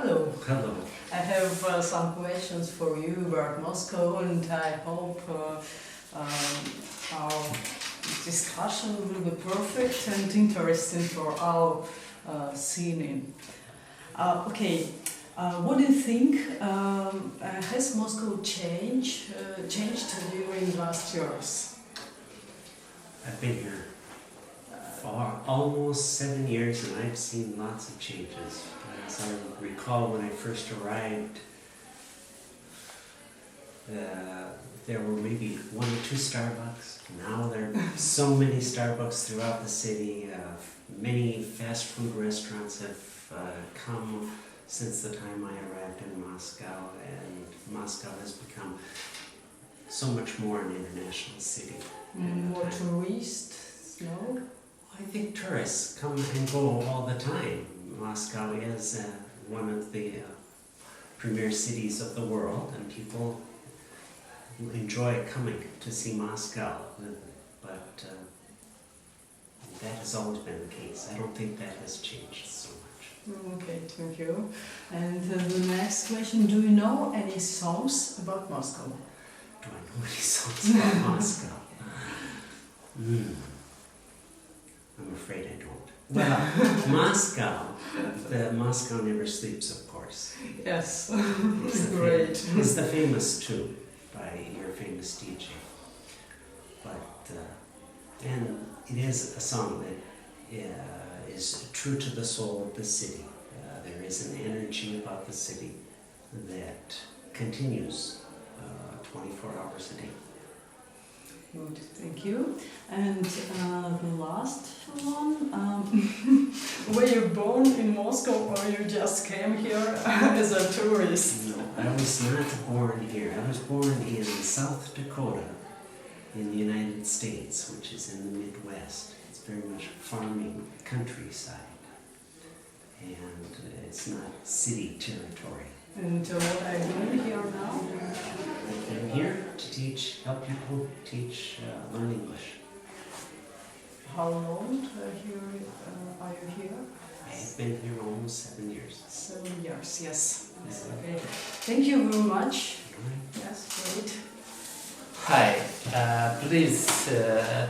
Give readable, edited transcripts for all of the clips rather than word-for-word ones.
Hello. Hello. I have some questions for you about Moscow, and I hope our discussion will be perfect and interesting for our scene. What do you think? Has Moscow changed during last years? I've been here for almost 7 years and I've seen lots of changes. As I recall when I first arrived, there were maybe 1 or 2 Starbucks. Now there are so many Starbucks throughout the city. Many fast food restaurants have come since the time I arrived in Moscow, and Moscow has become so much more an international city. More tourists, no? I think tourists come and go all the time. Moscow is one of the premier cities of the world, and people enjoy coming to see Moscow. But that has always been the case. I don't think that has changed so much. Okay, thank you. And the next question, do you know any songs about Moscow? Do I know any songs about Moscow? I'm afraid I don't. Well, Moscow Never Sleeps, of course. Yes, It's great. It's the famous tune by your famous DJ. But, and it is a song that is true to the soul of the city. There is an energy about the city that continues 24 hours a day. Good, thank you. And the last one, were you born in Moscow or you just came here as a tourist? No, I was not born here. I was born in South Dakota in the United States, which is in the Midwest. It's very much farming countryside, and it's not city territory. And what are you doing here now? I'm here to help people learn English. How long are you here? I have been here almost 7 years. 7 years, yes. Okay. Thank you very much. Right. Yes, great. Hi, please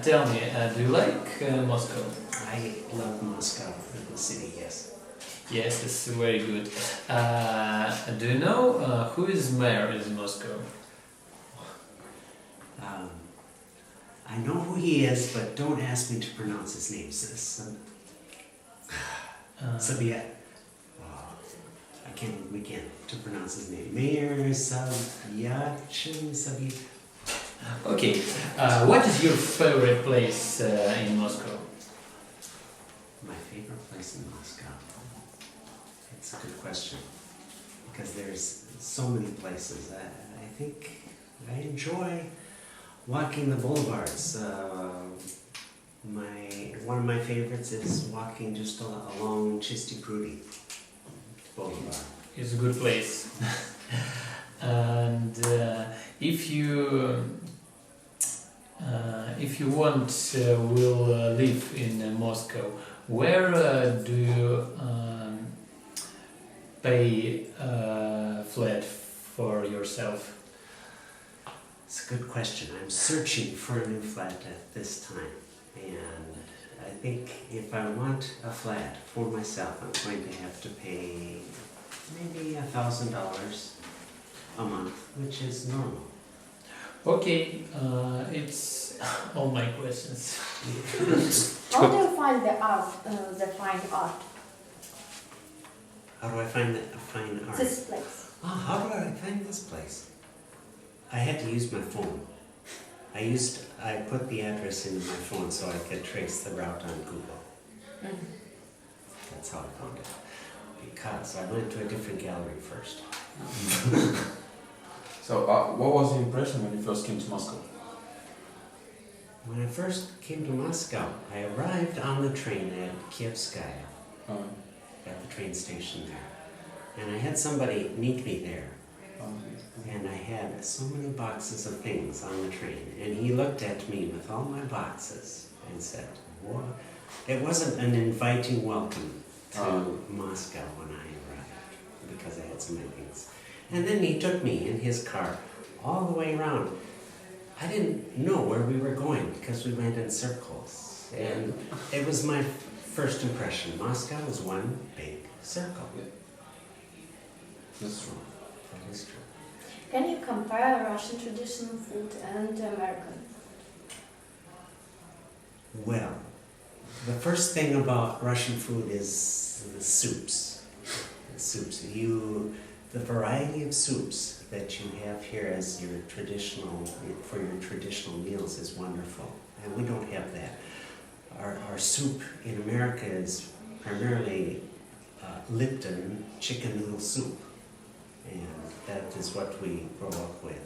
tell me, do you like Moscow? I love Moscow, the city, yes. Yes, it's very good. Do you know who is mayor in Moscow? I know who he is, but don't ask me to pronounce his name. Soviet. I can't even begin to pronounce his name. Mayor Savyachin Soviet. Okay, what is your favorite place in Moscow? My favorite place in Moscow. It's a good question, because there's so many places. I think I enjoy walking the boulevards. One of my favorites is walking just along Chisty Prudy Boulevard. It's a good place. And if you will live in Moscow, where do you pay flat for yourself? It's a good question. I'm searching for a new flat at this time, and I think if I want a flat for myself, I'm going to have to pay maybe $1,000 a month, which is normal. Okay, it's all my questions. How do you find the fine art? How do I find fine art? This place. How do I find this place? I had to use my phone. I put the address into my phone so I could trace the route on Google. That's how I found it. Because I went to a different gallery first. So, what was the impression when you first came to Moscow? When I first came to Moscow, I arrived on the train at Kievskaya, at the train station there. And I had somebody meet me there. And I had so many boxes of things on the train. And he looked at me with all my boxes and said, "What?" It wasn't an inviting welcome to Moscow when I arrived, had some meetings. And then he took me in his car all the way around. I didn't know where we were going because we went in circles. And it was my first impression. Moscow was one big circle. Yeah. That's true. That is true. Can you compare Russian traditional food and American? Well, the first thing about Russian food is the soups. The soups. The variety of soups that you have here as your traditional, for your traditional meals is wonderful. And we don't have that. Our soup in America is primarily Lipton chicken noodle soup. And that is what we grow up with.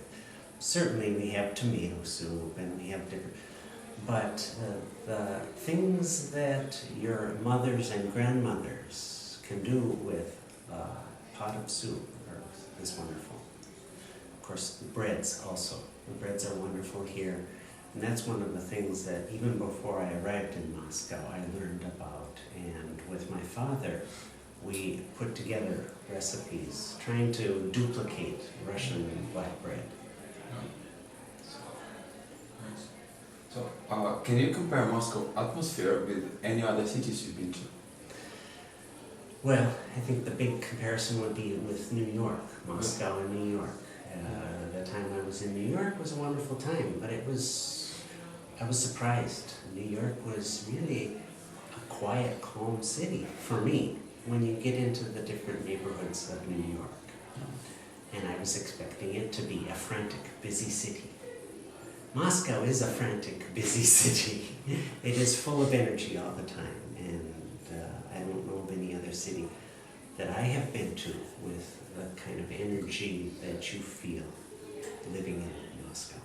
Certainly we have tomato soup and we have different, but the things that your mothers and grandmothers can do with a pot of soup is wonderful. Of course, the breads also. The breads are wonderful here. And that's one of the things that even before I arrived in Moscow, I learned about. And with my father, we put together recipes trying to duplicate Russian black bread. Nice. So, can you compare Moscow atmosphere with any other cities you've been to? Well, I think the big comparison would be with New York, Moscow and New York. The time I was in New York was a wonderful time, but I was surprised. New York was really a quiet, calm city for me when you get into the different neighborhoods of New York. And I was expecting it to be a frantic, busy city. Moscow is a frantic, busy city. It is full of energy all the time, and I don't know of any other city that I have been to with the kind of energy that you feel living in Moscow.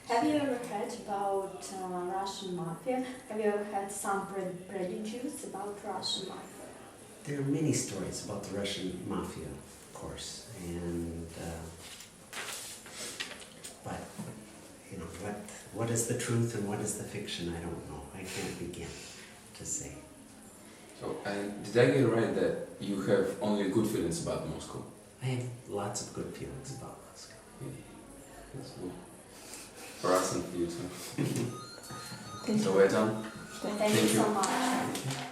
Have you ever heard about Russian mafia? Have you ever had some prejudice about Russian mafia? There are many stories about the Russian mafia, of course, and but you know what is the truth and what is the fiction? I don't know. I can't begin to say. So, and did I get it right that you have only good feelings about Moscow? I have lots of good feelings about Moscow. That's good. For us and for you too. Thank So we're done. Thank you so much.